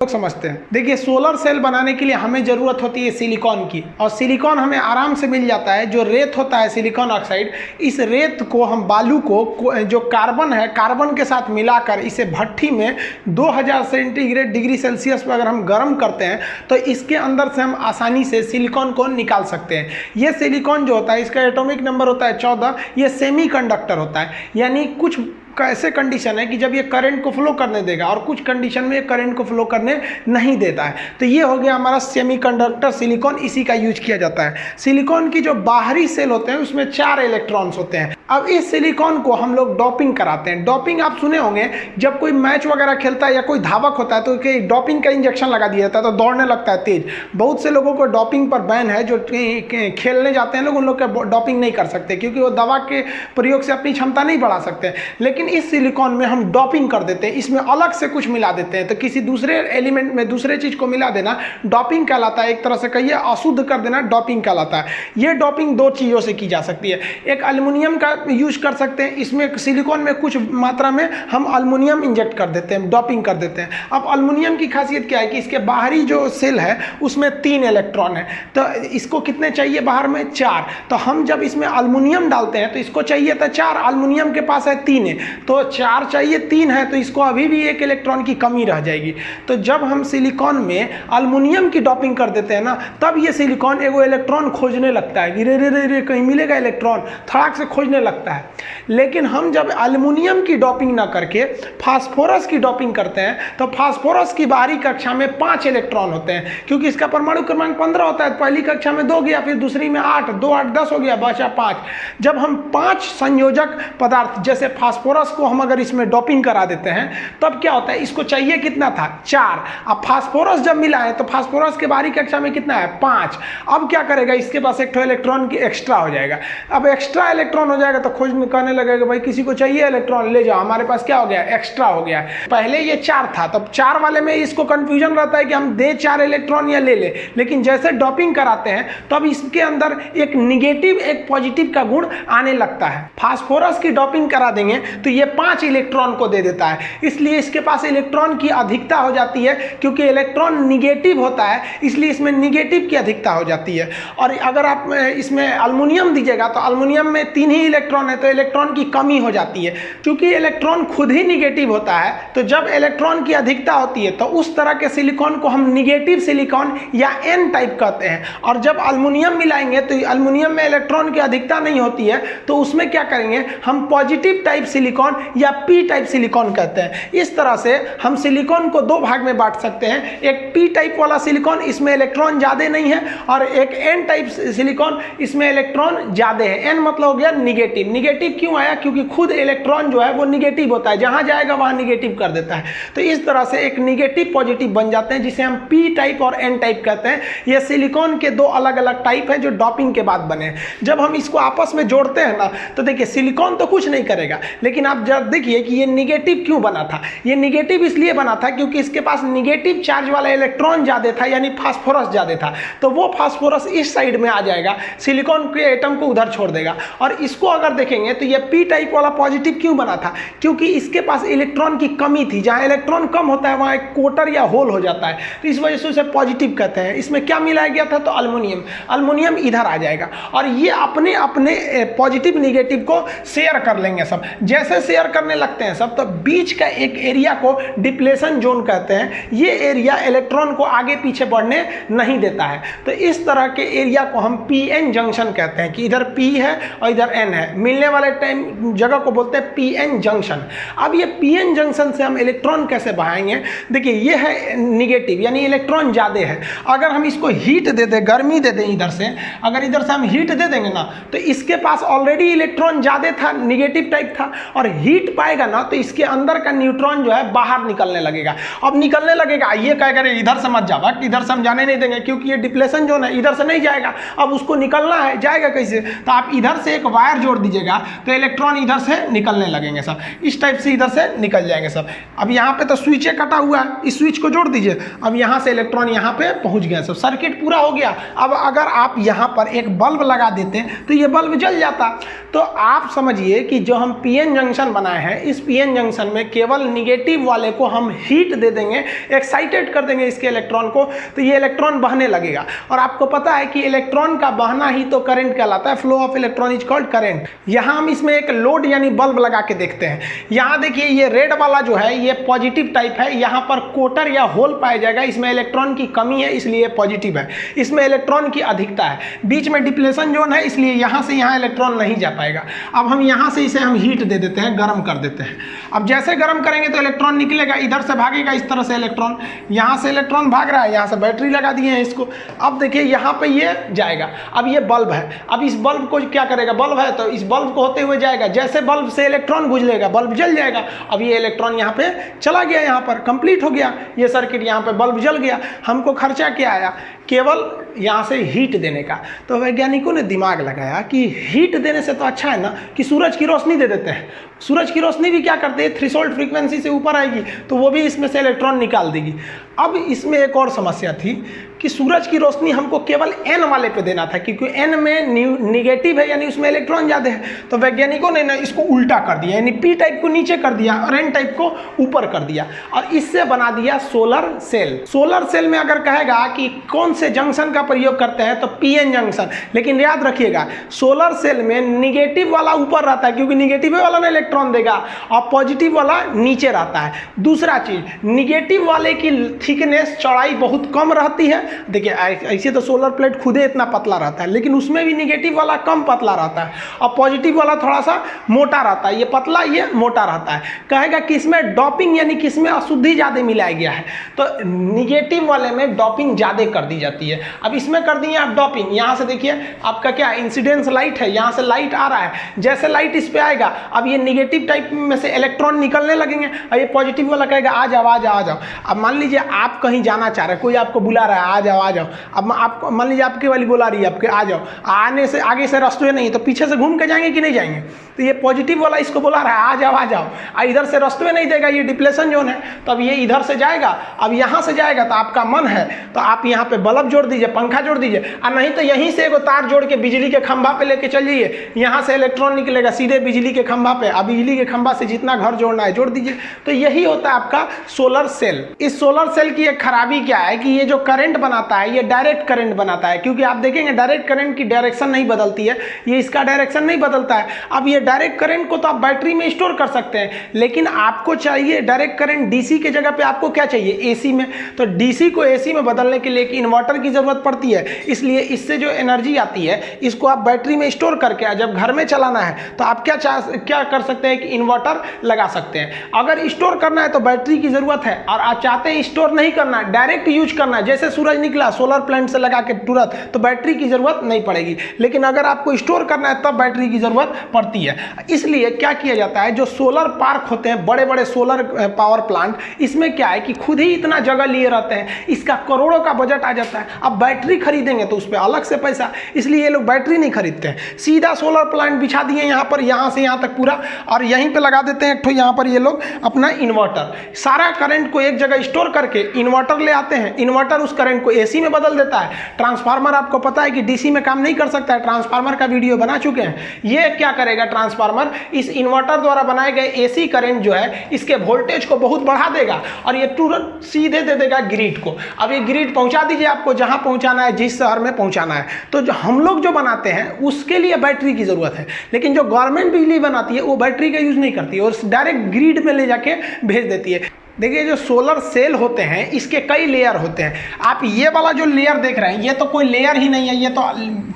लोग समझते हैं। देखिए, सोलर सेल बनाने के लिए हमें ज़रूरत होती है सिलिकॉन की, और सिलिकॉन हमें आराम से मिल जाता है। जो रेत होता है सिलिकॉन ऑक्साइड, इस रेत को हम बालू को जो कार्बन है, कार्बन के साथ मिलाकर इसे भट्ठी में 2000 सेंटीग्रेड डिग्री सेल्सियस पर अगर हम गर्म करते हैं तो इसके अंदर से हम आसानी से सिलिकॉन को निकाल सकते हैं। ये सिलिकॉन जो होता है, इसका एटॉमिक नंबर होता है 14। ये सेमीकंडक्टर होता है, यानी कुछ ऐसे कंडीशन है कि जब ये करंट को फ्लो करने देगा और कुछ कंडीशन में ये करंट को फ्लो करने नहीं देता है। तो ये हो गया हमारा सेमीकंडक्टर सिलिकॉन, इसी का यूज किया जाता है। सिलिकॉन की जो बाहरी सेल होते हैं उसमें 4 इलेक्ट्रॉन्स होते हैं। अब इस सिलिकॉन को हम लोग डोपिंग कराते हैं। डोपिंग आप सुने होंगे, जब कोई मैच वगैरह खेलता है या कोई धावक होता है तो डोपिंग का इंजेक्शन लगा दिया जाता है तो दौड़ने लगता है तेज। बहुत से लोगों को डोपिंग पर बैन है, जो खेलने जाते हैं लोग, उन लोग का डोपिंग नहीं कर सकते क्योंकि वो दवा के प्रयोग से अपनी क्षमता नहीं बढ़ा सकते। लेकिन इस सिलिकॉन में हम डोपिंग कर देते हैं, इसमें अलग से कुछ मिला देते हैं। तो किसी दूसरे एलिमेंट में दूसरे चीज को मिला देना डोपिंग कहलाता है। एक तरह से कहिए अशुद्ध कर देना डोपिंग कहलाता है। यह डोपिंग 2 चीजों से की जा सकती है। एक एल्युमिनियम का यूज कर सकते हैं, इसमें सिलिकॉन में कुछ मात्रा में हम एल्युमिनियम इंजेक्ट कर देते हैं, डोपिंग कर देते हैं। अब एल्युमिनियम की खासियत क्या है कि इसके बाहरी जो सेल है उसमें 3 इलेक्ट्रॉन है, तो इसको कितने चाहिए बाहर में? 4। तो हम जब इसमें एल्युमिनियम डालते हैं तो इसको चाहिए था 4, एल्युमिनियम के पास है 3 है, तो 4 चाहिए, 3 है, तो इसको अभी भी 1 इलेक्ट्रॉन की कमी रह जाएगी। तो जब हम सिलिकॉन में एल्युमिनियम की डोपिंग कर देते हैं ना, तब ये सिलिकॉन एगो इलेक्ट्रॉन खोजने लगता है कि रे रे रे रे कहीं मिलेगा इलेक्ट्रॉन, थड़ाक से खोजने लगता है। लेकिन हम जब एल्युमिनियम की डोपिंग ना करके फास्फोरस की डोपिंग करते हैं तो फास्फोरस की बाहरी कक्षा में 5 इलेक्ट्रॉन होते हैं, क्योंकि इसका परमाणु क्रमांक 15 होता है। पहली कक्षा में 2 गया, फिर दूसरी में 8, 2 8 10 हो गया, बचा 5। जब हम 5 संयोजक पदार्थ जैसे फास्फोरस को हम अगर इसमें डोपिंग करा देते हैं तब क्या होता है? इसको चाहिए कितना था? 4। अब फास्फोरस जब मिला है तो फास्फोरस के बाहरी कक्षा में कितना है? 5। अब क्या करेगा? इसके पास एक इलेक्ट्रॉन की एक्स्ट्रा हो जाएगा। अब एक्स्ट्रा इलेक्ट्रॉन हो जाएगा तो खोज कहने लगेगा भाई किसी को चाहिए इलेक्ट्रॉन, ले जाओ, हमारे पास क्या हो गया? एक्स्ट्रा हो गया। पहले ये 4 था, तब 4 वाले में इसको कंफ्यूजन रहता है कि हम दे 4 इलेक्ट्रॉन या ले ले, लेकिन जैसे डोपिंग कराते हैं तब इसके अंदर एक निगेटिव एक पॉजिटिव का गुण आने लगता है। फास्फोरस की डोपिंग करा देंगे तो ये 5 इलेक्ट्रॉन को दे देता है, इसलिए इसके पास इलेक्ट्रॉन की अधिकता हो जाती है। क्योंकि इलेक्ट्रॉन निगेटिव होता है इसलिए इसमें निगेटिव की अधिकता हो जाती है। और अगर आप इसमें एल्युमिनियम दीजिएगा तो एल्युमिनियम में 3 ही इलेक्ट्रॉन है तो इलेक्ट्रॉन की कमी हो जाती है। क्योंकि इलेक्ट्रॉन खुद ही निगेटिव होता है तो जब इलेक्ट्रॉन की अधिकता होती है तो उस तरह के सिलिकॉन को हम निगेटिव सिलिकॉन या एन टाइप कहते हैं। और जब एल्युमिनियम मिलाएंगे तो एल्युमिनियम में इलेक्ट्रॉन की अधिकता नहीं होती है तो उसमें क्या करेंगे? हम पॉजिटिव टाइप सिलिकॉन या पी टाइप सिलिकॉन कहते हैं। इस तरह से हम सिलिकॉन को 2 भाग में बांट सकते हैं। एक पी टाइप वाला सिलिकॉन, इसमें इलेक्ट्रॉन ज्यादा नहीं है, और एक एन टाइप सिलिकॉन, इसमें इलेक्ट्रॉन ज्यादा है। एन मतलब हो गया निगेटिव। निगेटिव क्यों आया? क्योंकि खुद इलेक्ट्रॉन जो है वो निगेटिव होता है, जहां जाएगा वहां निगेटिव कर देता है। तो इस तरह से एक निगेटिव पॉजिटिव बन जाते हैं जिसे हम पी टाइप और एन टाइप कहते हैं। ये सिलिकॉन के 2 अलग अलग टाइप है जो डोपिंग के बाद बने। जब हम इसको आपस में जोड़ते हैं ना तो देखिए सिलिकॉन तो कुछ नहीं करेगा, लेकिन आप जब देखिए कि ये निगेटिव क्यों बना था। ये निगेटिव इसलिए बना था क्योंकि इसके पास निगेटिव चार्ज वाला इलेक्ट्रॉन ज्यादा था, यानी फास्फोरस ज्यादा था। तो वो फास्फोरस इस साइड में आ जाएगा, सिलिकॉन के एटम को उधर छोड़ देगा। और इसको अगर देखेंगे तो ये पी टाइप वाला पॉजिटिव क्यों बना था? क्योंकि इसके पास इलेक्ट्रॉन की कमी थी। जहां इलेक्ट्रॉन कम होता है वहां एक कोटर या होल हो जाता है, तो इस वजह से उसे पॉजिटिव कहते हैं। इसमें क्या मिलाया गया था? तो एल्युमिनियम। एल्युमिनियम इधर आ जाएगा और ये अपने अपने पॉजिटिव निगेटिव को शेयर कर लेंगे सब। जैसे शेयर करने लगते हैं सब तो बीच का एक एरिया को डिप्लेशन जोन कहते हैं। ये एरिया इलेक्ट्रॉन को आगे पीछे बढ़ने नहीं देता है। तो इस तरह के एरिया को हम पी एन जंक्शन कहते हैं कि इधर पी है और इधर एन है, मिलने वाले टाइम जगह को बोलते हैं पी एन जंक्शन। अब ये पी एन जंक्शन से हम इलेक्ट्रॉन कैसे बहाएंगे? देखिए ये है निगेटिव, यानी इलेक्ट्रॉन ज्यादा है। अगर हम इसको हीट दे दें, गर्मी दे दें इधर से, अगर इधर से हम हीट दे देंगे ना तो इसके पास ऑलरेडी इलेक्ट्रॉन ज्यादा था, निगेटिव टाइप था, और हीट पाएगा ना तो इसके अंदर का न्यूट्रॉन जो है बाहर निकलने लगेगा। अब निकलने लगेगा, ये क्या करे? इधर से मत जावा, इधर से हम जाने नहीं देंगे क्योंकि ये डिप्लेशन जोन है, इधर से नहीं जाएगा। अब उसको निकलना है, जाएगा कैसे? तो आप इधर से एक वायर जोड़ दीजिएगा तो इलेक्ट्रॉन इधर से निकलने लगेंगे सब, इस टाइप से इधर से निकल जाएंगे सब। अब यहाँ पे तो स्विच कटा हुआ है, इस स्विच को जोड़ दीजिए, अब यहाँ से इलेक्ट्रॉन यहाँ पे पहुँच गया, सब सर्किट पूरा हो गया। अब अगर आप यहाँ पर एक बल्ब लगा देते तो ये बल्ब जल जाता। तो आप समझिए कि जो हम पी एन जंक्शन बनाए हैं, इस पीएन जंक्शन में केवल निगेटिव वाले को हम हीट दे देंगे, एक्साइटेड कर देंगे इसके इलेक्ट्रॉन को, तो ये इलेक्ट्रॉन बहने लगेगा। और आपको पता है कि इलेक्ट्रॉन का बहना ही तो करंट कहलाता है, flow of electron is called current. यहाँ हम इसमें एक लोड यानी बल्ब लगा के देखते हैं। यहाँ देखिए ये रेड वाला जो है ये पॉजिटिव टाइप है, यहाँ पर कोटर या होल पाया जाएगा, इसमें इलेक्ट्रॉन की कमी है इसलिए पॉजिटिव है, इसमें इलेक्ट्रॉन की अधिकता है, बीच में डिप्लेशन जोन है इसलिए यहाँ से यहाँ इलेक्ट्रॉन नहीं जा पाएगा। अब हम यहाँ से इसे हम हीट दे देते हैं, गर्म कर देते हैं। अब जैसे गर्म करेंगे तो इलेक्ट्रॉन निकलेगा, इधर से भागेगा इस तरह से इलेक्ट्रॉन, यहाँ से इलेक्ट्रॉन भाग रहा है, यहाँ से बैटरी लगा दिए हैं इसको। अब देखिए यहाँ पे ये जाएगा, अब ये बल्ब है, अब इस बल्ब को क्या करेगा, बल्ब है तो इस बल्ब को होते हुए जाएगा, जैसे बल्ब से इलेक्ट्रॉन गुजरेगा बल्ब जल जाएगा। अब ये इलेक्ट्रॉन यहाँ पे चला गया, यहाँ पर कंप्लीट हो गया ये सर्किट, यहाँ पे बल्ब जल गया। हमको खर्चा क्या आया, केवल यहाँ से हीट देने का। तो वैज्ञानिकों ने दिमाग लगाया कि हीट देने से तो अच्छा है ना कि सूरज की रोशनी दे देते हैं। सूरज की रोशनी भी क्या करती है, थ्रेशोल्ड फ्रीक्वेंसी से ऊपर आएगी तो वो भी इसमें से इलेक्ट्रॉन निकाल देगी। अब इसमें एक और समस्या थी कि सूरज की रोशनी हमको केवल एन वाले पे देना था, क्योंकि एन में निगेटिव है यानी उसमें इलेक्ट्रॉन ज़्यादा है। तो वैज्ञानिकों ने ना इसको उल्टा कर दिया, यानी पी टाइप को नीचे कर दिया और एन टाइप को ऊपर कर दिया, और इससे बना दिया सोलर सेल। सोलर सेल में अगर कहेगा कि कौन से जंक्शन का प्रयोग करते हैं तो पीएन जंक्शन, लेकिन याद रखिएगा सोलर सेल में निगेटिव वाला ऊपर रहता है क्योंकि निगेटिव वाला ना इलेक्ट्रॉन देगा, और पॉजिटिव वाला नीचे रहता है। दूसरा चीज, निगेटिव वाले की थिकनेस चौड़ाई बहुत कम रहती है। देखिए ऐसे तो सोलर प्लेट खुदे इतना पतला रहता है, लेकिन उसमें भी निगेटिव वाला कम पतला रहता है और पॉजिटिव वाला थोड़ा सा मोटा रहता है, ये पतला ये मोटा रहता है। कहेगा कि इसमें डॉपिंग यानी कि इसमें अशुद्धि ज़्यादा मिलाया गया है, तो निगेटिव वाले में डॉपिंग ज़्यादा कर दी जाती है। अब इसमें कर दी आप डॉपिंग, यहाँ से देखिए आपका क्या इंसिडेंस लाइट है, यहाँ से लाइट आ रहा है, जैसे लाइट इस पे आएगा अब ये निगेटिव टाइप में से इलेक्ट्रॉन निकलने लगेंगे और ये पॉजिटिव वाला कहेगा आ जाओ आ जाओ आ जाओ। अब मान लीजिए आप कहीं जाना चाह रहे हैं, कोई आपको बुला रहा है आ जाओ आ जाओ, अब आपको मान लीजिए आपकी वाली बुला रही है आपके आ जाओ, आने से आगे से रास्ते नहीं तो पीछे से घूम के जाएंगे कि नहीं जाएंगे, तो ये पॉजिटिव वाला इसको बुला रहा है आ जाओ, इधर से रास्ते नहीं देगा, ये डिप्लेशन जोन है, तो अब ये इधर से जाएगा, अब यहाँ से जाएगा तो आपका मन है तो आप यहाँ पे बल्ब जोड़ दीजिए, पंखा जोड़ दीजिए, और नहीं तो यहीं से एगो तार जोड़ के बिजली के खंभा पे लेके चल जाइए, यहाँ से इलेक्ट्रॉन निकलेगा सीधे बिजली के खंभा पे, अब बिजली के खंभा से जितना घर जोड़ना है जोड़ दीजिए। तो यही होता है आपका सोलर सेल। इस सोलर सेल की एक खराबी क्या है कि ये जो करंट बनाता है ये डायरेक्ट करंट बनाता है, क्योंकि आप देखेंगे डायरेक्ट करंट की डायरेक्शन नहीं बदलती है, ये इसका डायरेक्शन नहीं बदलता है। अब ये डायरेक्ट करंट को तो आप बैटरी में स्टोर कर सकते हैं, लेकिन आपको चाहिए डायरेक्ट करंट डीसी के जगह पे आपको क्या चाहिए, एसी में। तो डीसी को एसी में बदलने के लिए इन्वर्टर की जरूरत पड़ती है, इसलिए इससे जो एनर्जी आती है इसको आप बैटरी में स्टोर करके जब घर में चलाना है तो आप क्या कर सकते हैं कि इन्वर्टर लगा सकते हैं। अगर स्टोर करना है तो बैटरी की जरूरत है, और आप चाहते हैं स्टोर नहीं करना है डायरेक्ट यूज करना है, जैसे सूरज निकला सोलर प्लांट से लगा के तुरंत, तो बैटरी की जरूरत नहीं पड़ेगी। लेकिन अगर आपको स्टोर करना है तब बैटरी की जरूरत पड़ती है। इसलिए क्या किया जाता है, जो सोलर पार्क होते हैं बड़े बड़े सोलर पावर प्लांट, इसमें क्या है कि खुद ही इतना जगह लिए रहते हैं, इसका करोड़ों का बजट आ जाता है। अब बैटरी खरीदेंगे तो उस पर अलग से पैसा, इसलिए ये लोग बैटरी नहीं खरीदते हैं, सीधा सोलर प्लांट बिछा दिए यहाँ पर, यहाँ से यहाँ तक पूरा, और यहीं पे लगा देते हैं एक ठो यहाँ पर ये लोग अपना इन्वर्टर, सारा करंट को एक जगह स्टोर करके इन्वर्टर ले आते हैं, इन्वर्टर उस करंट को एसी में बदल देता है। ट्रांसफार्मर आपको पता है कि डीसी में काम नहीं कर सकता है, ट्रांसफार्मर का वीडियो बना चुके हैं। ये क्या करेगा ट्रांसफार्मर, इस इन्वर्टर द्वारा बनाए गए एसी करंट जो है इसके वोल्टेज को बहुत बढ़ा देगा और ये तुरंत सीधे दे देगा ग्रिड को। अब ये ग्रिड पहुंचा दीजिए आपको जहां पहुंचाना है, जिस शहर में पहुंचाना है। तो जो हम लोग जो बनाते हैं उसके लिए बैटरी की जरूरत है, लेकिन जो गवर्नमेंट बिजली बनाती है वो बैटरी का यूज नहीं करती है और डायरेक्ट ग्रिड में ले जाके भेज देती है। देखिए जो सोलर सेल होते हैं इसके कई लेयर होते हैं। आप ये वाला जो लेयर देख रहे हैं ये तो कोई लेयर ही नहीं है, ये तो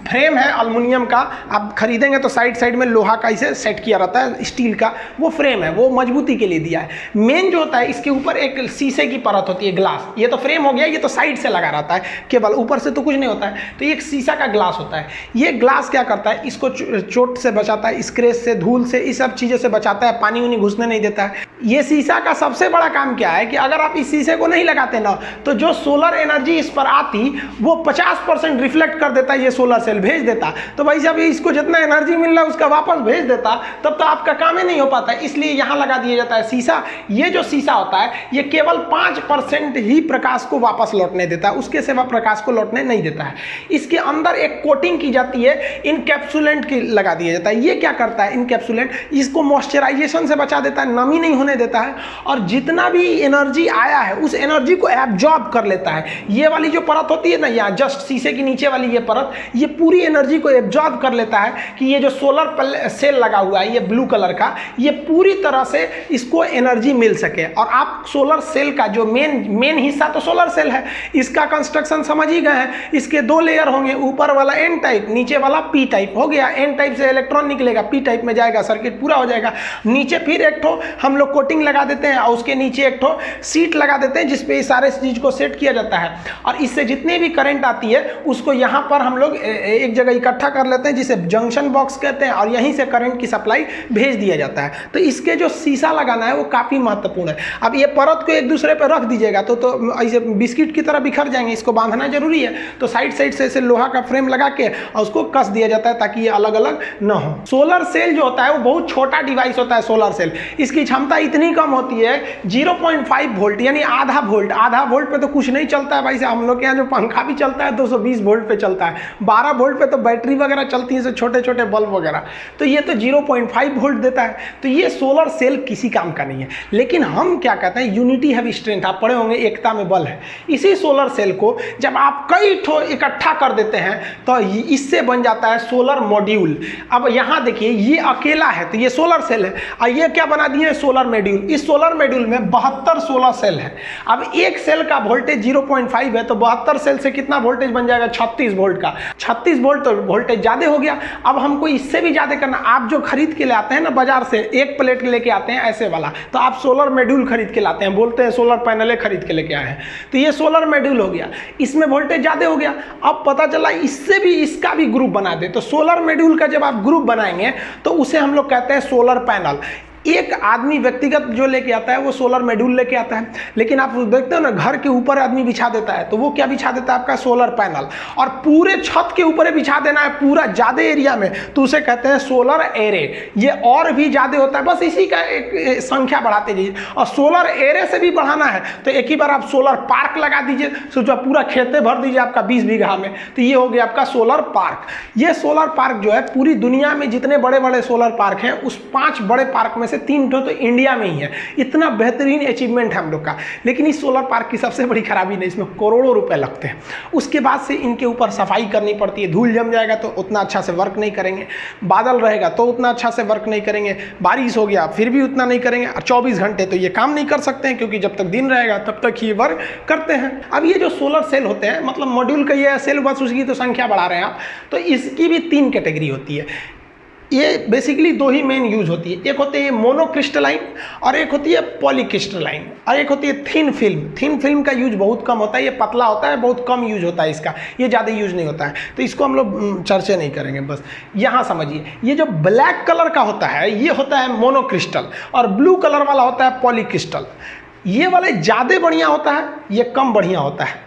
फ्रेम है एल्युमिनियम का। आप खरीदेंगे तो साइड साइड में लोहा का इसे सेट किया रहता है, स्टील का वो फ्रेम है, वो मजबूती के लिए दिया है। मेन जो होता है इसके ऊपर एक शीशे की परत होती है, ग्लास। ये तो फ्रेम हो गया, ये तो साइड से लगा रहता है केवल, ऊपर से तो कुछ नहीं होता है। तो ये एक शीशा का ग्लास होता है। ये ग्लास क्या करता है, इसको चोट से बचाता है, स्क्रैच से, धूल से, इस सब चीज़ों से बचाता है, पानी उनी घुसने नहीं देता है। ये शीशा का सबसे बड़ा काम काम क्या है कि अगर आप इस शीशे को नहीं लगाते ना तो जो सोलर एनर्जी इस पर आती वो 50% रिफ्लेक्ट कर देता, ये सोलर सेल भेज देता। तो भाई साहब इसको जितना एनर्जी मिल रहा है उसका वापस भेज देता, तब तो आपका काम ही नहीं हो पाता। इसलिए यहाँ लगा दिया जाता है शीशा। ये जो शीशा होता है ये केवल 5% ही प्रकाश को वापस लौटने देता है, उसके सिवा प्रकाश को लौटने नहीं देता है। इसके अंदर एक कोटिंग की जाती है, इनकैप्सुलेंट की लगा दिया जाता है। ये क्या करता है इनकैप्सुलेंट, इसको मॉइस्चराइजेशन से बचा देता है, नमी नहीं होने देता है, और जितना भी एनर्जी आया है उस एनर्जी को एब्जॉर्ब कर लेता है। ये वाली जो परत होती है ना, यहाँ जस्ट शीशे के नीचे वाली ये परत, ये पूरी एनर्जी को एब्जॉर्ब कर लेता है कि ये जो सोलर सेल लगा हुआ है ये ब्लू कलर का, ये पूरी तरह से इसको एनर्जी मिल सके। और आप सोलर सेल का जो मेन हिस्सा तो सोलर सेल है, इसका कंस्ट्रक्शन समझ ही गए हैं। इसके 2 लेयर होंगे, ऊपर वाला एन टाइप, नीचे वाला पी टाइप। हो गया, एन टाइप से इलेक्ट्रॉन निकलेगा, पी टाइप में जाएगा, सर्किट पूरा हो जाएगा। नीचे फिर एक ठो हम लोग कोटिंग लगा देते हैं और उसके नीचे एक ठो सीट लगा देते हैं जिसपे इस सारे चीज को सेट किया जाता है। और इससे जितनी भी करंट आती है उसको यहाँ पर हम लोग एक जगह इकट्ठा कर लेते हैं जिसे जंक्शन बॉक्स कहते हैं, और यहीं से करंट की सप्लाई भेज दिया जाता है। तो इसके जो शीशा लगाना है वो काफी महत्वपूर्ण है। अब ये परत को एक दूसरे पर रख दीजिएगा तो ऐसे बिस्किट की तरह बिखर जाएंगे, इसको बांधना जरूरी है। तो साइड से ऐसे लोहा का फ्रेम लगा के और उसको कस दिया जाता है ताकि ये अलग अलग ना हो। सोलर सेल जो होता है वो बहुत छोटा डिवाइस होता है। सोलर सेल, इसकी क्षमता इतनी कम होती है 0.5 वोल्ट, यानी आधा वोल्ट पे तो कुछ नहीं चलता है भाई साहब। हम लोग के यहाँ जो पंखा भी चलता है 220 वोल्ट पे चलता है, 12 वोल्ट पे तो बैटरी वगैरह चलती है, छोटे छोटे बल्ब वगैरह। तो ये तो 0.5 वोल्ट देता है। तो ये सोलर सेल किसी काम का नहीं है। लेकिन हम क्या कहते हैं, यूनिटी हैव स्ट्रेंथ, आप पढ़े होंगे, एकता में बल है। इसी सोलर सेल को जब आप कई ठो इकट्ठा कर देते हैं तो इससे बन जाता है सोलर मॉड्यूल। अब यहाँ देखिए ये अकेला है तो ये सोलर सेल है, और ये क्या बना दिए सोलर मॉड्यूल। इस सोलर मॉड्यूल में 72 सोलर सेल है। अब एक सेल का वोल्टेज 0.5 है तो 72 सेल से कितना वोल्टेज बन जाएगा, 36 वोल्ट का। 36 वोल्ट तो वोल्टेज ज्यादा हो गया। अब हमको इससे भी ज्यादा करना, आप जो खरीद के ले आते हैं ना बाजार से, एक प्लेट लेके आते हैं ऐसे वाला, तो आप सोलर मॉड्यूल खरीद के लाते हैं, बोलते हैं सोलर पैनल खरीद के लेके आए हैं। तो ये सोलर मॉड्यूल हो गया, इसमें वोल्टेज ज्यादा हो गया। अब पता चला इससे भी इसका भी ग्रुप बना दे। तो सोलर मॉड्यूल का जब आप ग्रुप बनाएंगे तो उसे हम लोग कहते हैं सोलर पैनल। एक आदमी व्यक्तिगत जो लेके आता है वो सोलर मॉड्यूल लेके आता है, लेकिन आप देखते हो ना घर के ऊपर आदमी बिछा देता है तो वो क्या बिछा देता है आपका सोलर पैनल। और पूरे छत के ऊपर बिछा देना है पूरा ज्यादा एरिया में तो उसे कहते हैं सोलर एरे। ये और भी ज्यादा होता है, बस इसी का एक संख्या बढ़ाते जाइए। और सोलर एरे से भी बढ़ाना है तो एक ही बार आप सोलर पार्क लगा दीजिए, सोचो पूरा खेते भर दीजिए आपका 20 बीघा में, तो ये हो गया आपका सोलर पार्क। ये सोलर पार्क जो है पूरी दुनिया में जितने बड़े बड़े सोलर पार्क हैं उस 5 बड़े पार्क में 3 तो इंडिया में ही है। इतना बेहतरीन अचीवमेंट है हम लोग का। लेकिन इस सोलर पार्क की सबसे बड़ी खराबी नहीं, इसमें करोड़ों रुपए लगते हैं। उसके बाद से इनके ऊपर सफाई करनी पड़ती है। धूल जम जाएगा तो उतना अच्छा से वर्क नहीं करेंगे, बादल रहेगा तो उतना अच्छा से वर्क नहीं करेंगे, बारिश हो गया फिर भी उतना नहीं करेंगे, और 24 घंटे तो ये काम नहीं कर सकते हैं क्योंकि जब तक दिन रहेगा तब तक ये वर्क करते हैं। अब ये जो सोलर सेल होते हैं, मतलब मॉड्यूल का ये सेल, बस उसकी तो संख्या बढ़ा रहे हैं आप, तो इसकी भी 3 कैटेगरी होती है। ये बेसिकली 2 ही मेन यूज होती है, एक होती है मोनोक्रिस्टलाइन और एक होती है पॉलीक्रिस्टलाइन, और एक होती है थिन फिल्म। थिन फिल्म का यूज बहुत कम होता है, ये पतला होता है, बहुत कम यूज होता है इसका, ये ज़्यादा यूज नहीं होता है, तो इसको हम लोग चर्चा नहीं करेंगे। बस यहाँ समझिए, ये जो ब्लैक कलर का होता है ये होता है मोनोक्रिस्टल, और ब्लू कलर वाला होता है पॉलीक्रिस्टल। ये वाले ज़्यादा बढ़िया होता है, ये कम बढ़िया होता है।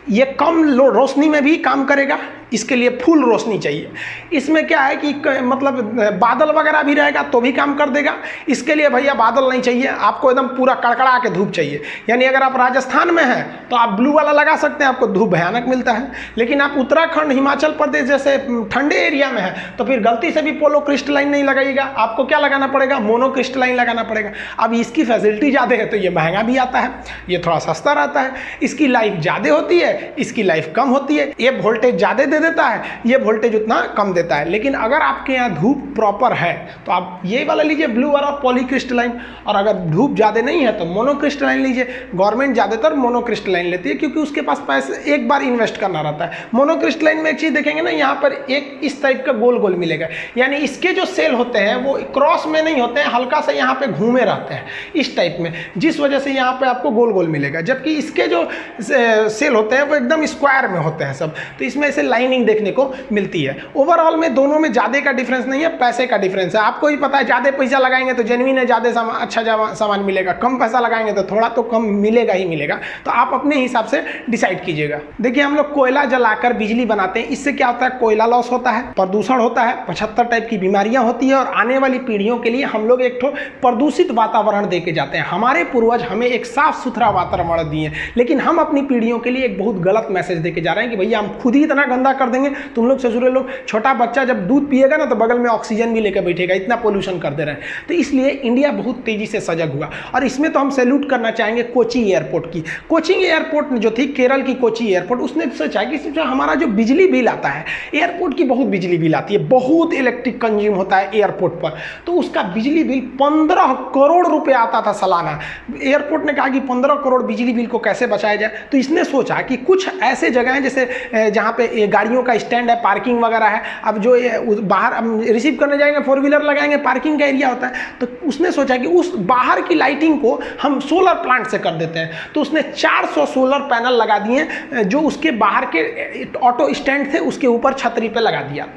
ये कम रोशनी में भी काम करेगा, इसके लिए फुल रोशनी चाहिए। इसमें क्या है कि मतलब बादल वगैरह भी रहेगा तो भी काम कर देगा। इसके लिए भैया बादल नहीं चाहिए, आपको एकदम पूरा कड़कड़ा के धूप चाहिए। यानी अगर आप राजस्थान में हैं तो आप ब्लू वाला लगा सकते हैं, आपको धूप भयानक मिलता है। लेकिन आप उत्तराखंड, हिमाचल प्रदेश जैसे ठंडे एरिया में हैं तो फिर गलती से भी पोलो क्रिस्टलाइन नहीं लगाइएगा, आपको क्या लगाना पड़ेगा, मोनो क्रिस्टलाइन लगाना पड़ेगा। अब इसकी फैसिलिटी ज़्यादा है तो ये महंगा भी आता है, ये थोड़ा सस्ता रहता है। इसकी लाइफ ज़्यादा होती है, इसकी लाइफ कम होती है। ये वोल्टेज ज़्यादा दे देता है, ये वोल्टेज उतना कम देता है। लेकिन अगर आपके यहाँ धूप प्रॉपर है तो आप ये वाला लीजिए ब्लू वाला पॉलीक्रिस्टलाइन, और अगर धूप ज़्यादा नहीं है तो मोनोक्रिस्टलाइन लीजिए। गवर्नमेंट ज़्यादातर मोनोक्रिस्टलाइन लेती है क्योंकि उसके पास पैसे एक बार इन्वेस्ट करना रहता है। मोनोक्रिस्टलाइन में एक चीज़ देखेंगे ना, यहाँ पर एक इस टाइप का गोल गोल मिलेगा, यानी इसके जो सेल होते हैं वो क्रॉस में नहीं होते हैं, हल्का सा यहाँ पे घूमे रहते हैं इस टाइप में, जिस वजह से यहाँ पे आपको गोल गोल मिलेगा। जबकि इसके जो सेल होते हैं वो एकदम स्क्वायर में होते हैं सब, तो इसमें ऐसे लाइन शाइनिंग देखने को मिलती है। ओवरऑल में दोनों में ज़्यादा का डिफरेंस नहीं है, पैसे का डिफरेंस है। आपको ही पता है ज़्यादा पैसा लगाएंगे तो जेन्युइन है, ज़्यादा अच्छा सामान मिलेगा, कम पैसा लगाएंगे तो थोड़ा तो कम मिलेगा ही मिलेगा। तो आप अपने हिसाब से डिसाइड कीजिएगा। देखिए हम लोग कोयला जलाकर बिजली बनाते हैं, इससे क्या होता है, कोयला लॉस होता है, प्रदूषण होता है, 75 टाइप की बीमारियां होती है और आने वाली पीढ़ियों के लिए हम लोग एक ठो प्रदूषित वातावरण दे के जाते हैं। हमारे पूर्वज हमें एक साफ सुथरा वातावरण दिए, लेकिन हम अपनी पीढ़ियों के लिए एक बहुत गलत मैसेज दे के जा रहे हैं कि भैया हम खुद ही इतना गंदा कर देंगे, तुम लोग ससुरे लोग, छोटा बच्चा जब दूध पिएगा ना तो बगल में ऑक्सीजन भी लेकर बैठेगा, इतना पोल्यूशन कर दे रहे हैं। तो इसलिए इंडिया बहुत तेजी से सजग हुआ और इसमें तो हम सैल्यूट करना चाहेंगे कोची एयरपोर्ट की। कोची एयरपोर्ट जो थी, केरल की कोची एयरपोर्ट, उसने सोचा कि हमारा जो बिजली बिल आता है, एयरपोर्ट की बहुत बिजली बिल आती है, बहुत इलेक्ट्रिक कंज्यूम होता है एयरपोर्ट पर, तो उसका बिजली बिल 15 करोड़ रुपए आता था सालाना। एयरपोर्ट ने कहा कि 15 करोड़ बिजली बिल को कैसे बचाया जाए, तो इसने सोचा कि कुछ ऐसे जगह हैं जैसे जहाँ पे गाड़ियों का स्टैंड है, पार्किंग वगैरह है, अब जो बाहर रिसीव करने जाएंगे 4 व्हीलर लगाएंगे, पार्किंग का एरिया होता है, तो उसने सोचा कि उस बाहर की लाइटिंग को हम सोलर प्लांट से कर देते हैं। तो उसने 400 सोलर पैनल लगा दिए जो उसके बाहर के ऑटो स्टैंड थे उसके ऊपर छतरी पे लगा दिया,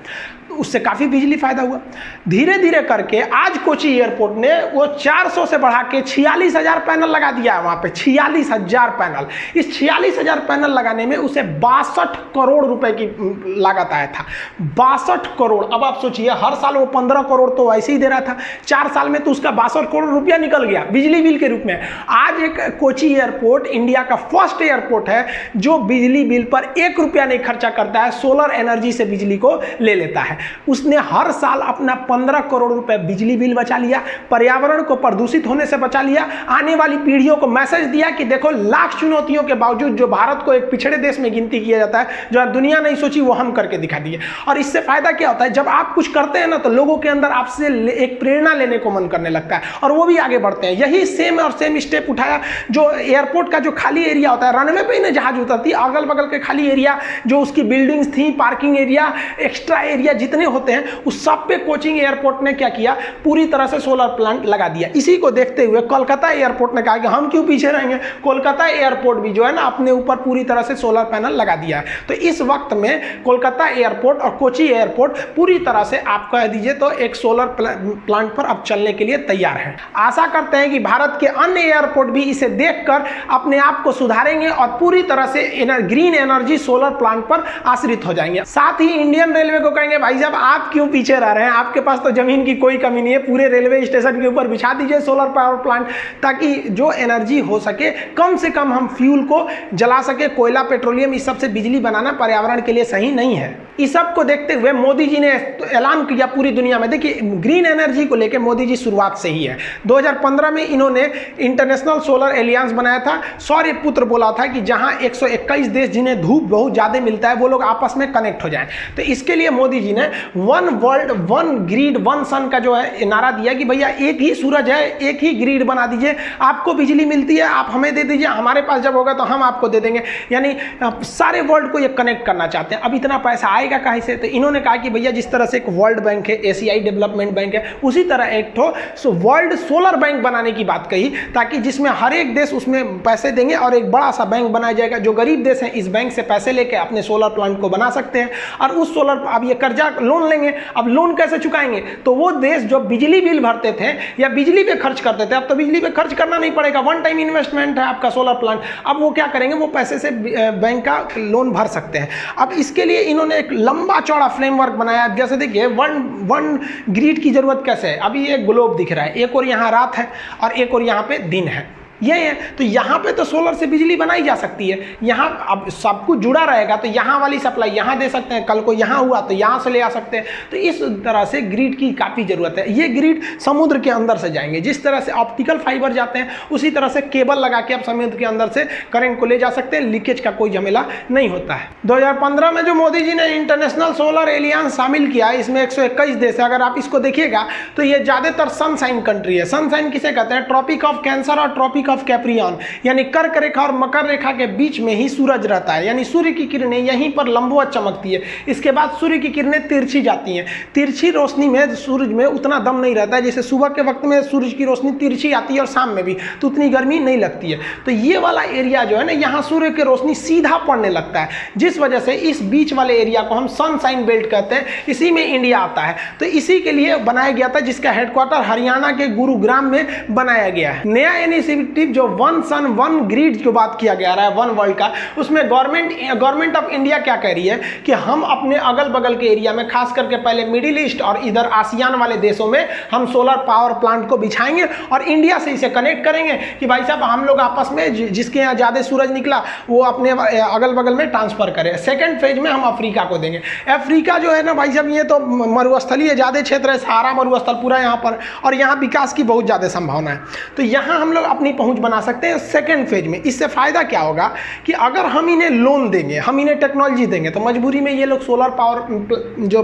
उससे काफ़ी बिजली फायदा हुआ। धीरे धीरे करके आज कोची एयरपोर्ट ने वो 400 से बढ़ा के 46,000 पैनल लगा दिया है वहाँ पे, 46,000 पैनल। इस 46,000 पैनल लगाने में उसे 62 करोड़ रुपए की लागत आया था, 62 करोड़। अब आप सोचिए हर साल वो 15 करोड़ तो ऐसे ही दे रहा था, 4 साल में तो उसका 62 करोड़ रुपया निकल गया बिजली बिल के रूप में। आज एक कोची एयरपोर्ट इंडिया का फर्स्ट एयरपोर्ट है जो बिजली बिल पर 1 रुपया नहीं खर्चा करता है, सोलर एनर्जी से बिजली को ले लेता है। उसने हर साल अपना 15 करोड़ रुपए बिजली बिल बचा लिया, पर्यावरण को प्रदूषित होने से बचा लिया, आने वाली पीढ़ियों को मैसेज दिया कि देखो लाख चुनौतियों के बावजूद जो भारत को एक पिछड़े देश में गिनती किया जाता है, जो दुनिया नहीं सोची वो हम करके दिखा दिए। और इससे फायदा क्या होता है, जब आप कुछ करते हैं ना तो लोगों के अंदर आपसे एक प्रेरणा लेने को मन करने लगता है और वो भी आगे बढ़ते हैं। यही सेम स्टेप उठाया जो एयरपोर्ट का जो खाली एरिया होता है, रनवे पे ही ना जहाज उतरती, अगल बगल के खाली एरिया जो उसकी बिल्डिंग्स थी, पार्किंग एरिया, एक्स्ट्रा एरिया जितने होते हैं, उस सब पे कोचिंग एयरपोर्ट ने क्या किया, पूरी तरह से सोलर प्लांट लगा दिया। इसी को देखते हुए कोलकाता एयरपोर्ट ने कहा कि हम क्यों पीछे रहेंगे, कोलकाता एयरपोर्ट भी जो है ना अपने ऊपर पूरी तरह से सोलर पैनल लगा दिया है। तो इस वक्त में कोलकाता एयरपोर्ट और कोची एयरपोर्ट पूरी तरह से आप कह दीजिए तो एक सोलर प्लांट पर अब चलने के लिए तैयार है। आशा करते हैं कि भारत के अन्य एयरपोर्ट भी इसे देखकर अपने आप को सुधारेंगे और पूरी तरह से ग्रीन एनर्जी सोलर प्लांट पर आश्रित हो जाएंगे। साथ ही इंडियन रेलवे को कहेंगे भाई साहब आप क्यों पीछे रह रहे हैं, आपके पास तो जमीन की कोई कमी नहीं है, पूरे रेलवे स्टेशन के ऊपर बिछा दीजिए सोलर पावर प्लांट, ताकि जो एनर्जी हो सके कम से कम हम फ्यूल को जला सके। कोयला, पेट्रोलियम, इस सब से बिजली बनाना पर्यावरण के लिए सही नहीं है। इस सब को देखते हुए मोदी जी ने ऐलान किया पूरी दुनिया में। देखिए ग्रीन एनर्जी को लेकर मोदी जी शुरुआत से ही है। 2015 में इन्होंने इंटरनेशनल सोलर एलियंस बनाया था। सौर्यपुत्र बोला था कि जहां 121 देश जिन्हें धूप बहुत ज्यादा मिलता है वो लोग आपस में कनेक्ट हो जाएं। तो इसके लिए मोदी जी ने one world one grid one sun का जो है नारा दिया कि भैया एक ही सूरज है, एक ही ग्रिड बना दीजिए, आपको बिजली मिलती है आप हमें दे दीजिए, हमारे पास जब होगा तो हम आपको दे देंगे। यानी सारे वर्ल्ड को ये कनेक्ट करना चाहते हैं। अब इतना पैसा आएगा कहाँ से, तो इन्होंने कहा कि भैया जिस तरह से एक वर्ल्ड बैंक है, एशियाई डेवलपमेंट बैंक है, उसी तरह एक ठो वर्ल्ड सोलर बैंक बनाने की बात कही, ताकि जिसमें हर एक देश उसमें पैसे देंगे और एक बड़ा सा बैंक बनाया जाएगा। जो गरीब देश हैं इस बैंक से पैसे लेके अपने सोलर प्लांट को बना सकते हैं और उस सोलर, अब ये कर्जा लोन लेंगे, अब लोन कैसे चुकाएंगे, तो वो देश जो बिजली बिल भरते थे या बिजली पे खर्च करते थे, अब तो बिजली पे खर्च करना नहीं पड़ेगा, वन टाइम इन्वेस्टमेंट है आपका सोलर प्लांट। अब वो क्या करेंगे, वो पैसे से बैंक का लोन भर सकते हैं। अब इसके लिए इन्होंने एक लंबा चौड़ा फ्रेमवर्क बनाया। जैसे देखिए वन ग्रिड की जरूरत कैसे है, अभी ये ग्लोब दिख रहा है, एक और यहाँ रात है और एक और यहाँ पे दिन है, ये है। तो यहाँ पे तो सोलर से बिजली बनाई जा सकती है। यहाँ अब सब कुछ जुड़ा रहेगा तो यहाँ वाली सप्लाई यहाँ दे सकते हैं, कल को यहाँ हुआ तो यहाँ से ले आ सकते हैं। तो इस तरह से ग्रिड की काफ़ी ज़रूरत है। ये ग्रिड समुद्र के अंदर से जाएंगे, जिस तरह से ऑप्टिकल फाइबर जाते हैं उसी तरह से केबल लगा के आप समुद्र के अंदर से करंट को ले जा सकते हैं, लीकेज का कोई झमेला नहीं होता है। 2015 में जो मोदी जी ने इंटरनेशनल सोलर एलियंस शामिल किया, इसमें 121 देश है। अगर आप इसको देखिएगा तो ये ज़्यादातर सनसाइन कंट्री है। सनसाइन किसे कहते हैं, ट्रॉपिक ऑफ कैंसर और ट्रॉपिक पॉइंट ऑफ कैप्रियन, यानी कर्क रेखा और मकर रेखा के बीच में ही सूरज रहता है, यानी सूर्य की किरणें यहीं पर लंबवत चमकती है। इसके बाद सूर्य की किरणें तिरछी जाती हैं। तिरछी रोशनी में सूरज में उतना दम नहीं रहता है, जैसे सुबह के वक्त में सूरज की रोशनी तिरछी आती है और शाम में भी, तो उतनी गर्मी नहीं लगती है। तो ये वाला एरिया जो है ना, यहाँ सूर्य की रोशनी सीधा पड़ने लगता है, जिस वजह से इस बीच वाले एरिया को हम सनशाइन बेल्ट कहते हैं। इसी में इंडिया आता है, तो इसी के लिए बनाया गया था, जिसका हेडक्वार्टर हरियाणा के गुरुग्राम में बनाया गया है। नया इनिशिएटिव जो वन सन वन ग्रिड की बात किया गया रहा है, वन वर्ल्ड का, उसमें गवर्नमेंट ऑफ इंडिया क्या कह रही है कि हम अपने अगल बगल के एरिया में, खास करके पहले मिडिल ईस्ट और इधर आसियान वाले देशों में हम सोलर पावर प्लांट को बिछाएंगे और इंडिया से इसे कनेक्ट करेंगे कि भाई साहब हम लोग आपस में जिसके यहाँ ज़्यादा सूरज निकला वो अपने अगल बगल में ट्रांसफर करें। सेकेंड फेज में हम अफ्रीका को देंगे। अफ्रीका जो है ना भाई साहब, ये तो मरुस्थलीय ज़्यादा क्षेत्र है, सहारा मरुस्थल पूरा यहाँ पर, और यहाँ विकास की बहुत ज़्यादा संभावना है। तो यहाँ हम लोग अपनी पहुँच बना सकते हैं सेकेंड फेज में। इससे फ़ायदा क्या होगा कि अगर हम इन्हें लोन देंगे, हम इन्हें टेक्नोलॉजी देंगे, तो मजबूरी में ये लोग सोलर पावर जो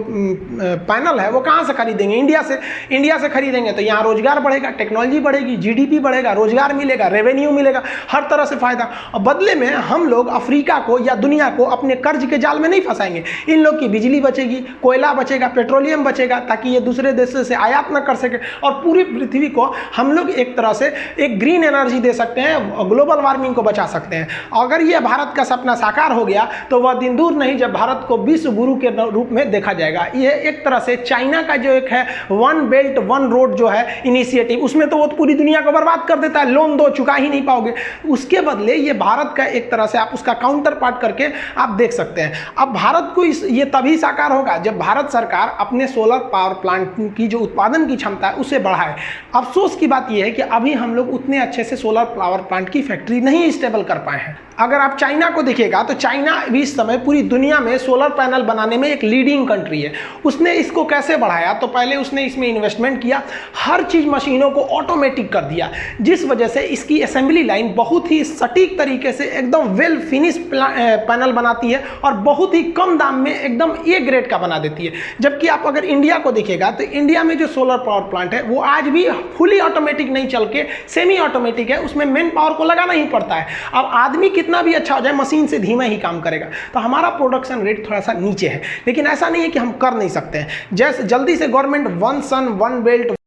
पैनल है वो कहाँ से खरीदेंगे? इंडिया से खरीदेंगे, तो यहाँ रोजगार बढ़ेगा, टेक्नोलॉजी बढ़ेगी, जीडीपी बढ़ेगा, रोजगार मिलेगा, रेवेन्यू मिलेगा, हर तरह से फायदा। और बदले में हम लोग अफ्रीका को या दुनिया को अपने कर्ज के जाल में नहीं फंसाएंगे। इन लोग की बिजली बचेगी, कोयला बचेगा, पेट्रोलियम बचेगा, ताकि ये दूसरे देशों से आयात न कर सके, और पूरी पृथ्वी को हम लोग एक तरह से एक ग्रीन एनर्जी दे सकते हैं, ग्लोबल वार्मिंग को बचा सकते हैं। अगर ये भारत का सपना साकार हो गया तो वह दिन दूर नहीं जब भारत को विश्व गुरु के रूप में देखा जाएगा। यह एक तरह से चाइना का जो एक है वन बेल्ट वन रोड जो है इनिशिएटिव, उसमें तो वो पूरी दुनिया को बर्बाद कर देता है, लोन दो चुका ही नहीं पाओगे। उसके बदले ये भारत का एक तरह से आप उसका काउंटर पार्ट करके आप देख सकते हैं। अब भारत को ये तभी साकार होगा जब भारत सरकार अपने सोलर पावर प्लांट की जो उत्पादन की क्षमता है उसे बढ़ाए। अफसोस की बात यह है कि अभी हम लोग उतने अच्छे से सोलर पावर प्लांट की फैक्ट्री नहीं स्टेबल कर पाए हैं। अगर आप चाइना को देखिएगा तो चाइना भी इस समय पूरी दुनिया में सोलर पैनल बनाने में एक लीडिंग कंट्री है। उसने इसको कैसे बढ़ाया? तो पहले उसने इसमें इन्वेस्टमेंट किया, हर चीज़ मशीनों को ऑटोमेटिक कर दिया, जिस वजह से इसकी असेंबली लाइन बहुत ही सटीक तरीके से एकदम वेल फिनिश पैनल बनाती है और बहुत ही कम दाम में एकदम ए ग्रेड का बना देती है। जबकि आप अगर इंडिया को देखिएगा तो इंडिया में जो सोलर पावर प्लांट है वो आज भी फुली ऑटोमेटिक नहीं चल के सेमी ऑटोमेटिक है, उसमें मैन पावर को लगाना ही पड़ता है। अब आदमी कितना भी अच्छा हो जाए, मशीन से धीमा ही काम करेगा, तो हमारा प्रोडक्शन रेट थोड़ा सा नीचे है। लेकिन ऐसा नहीं है कि हम कर नहीं सकते हैं। जैसे जल्दी से government one sun one belt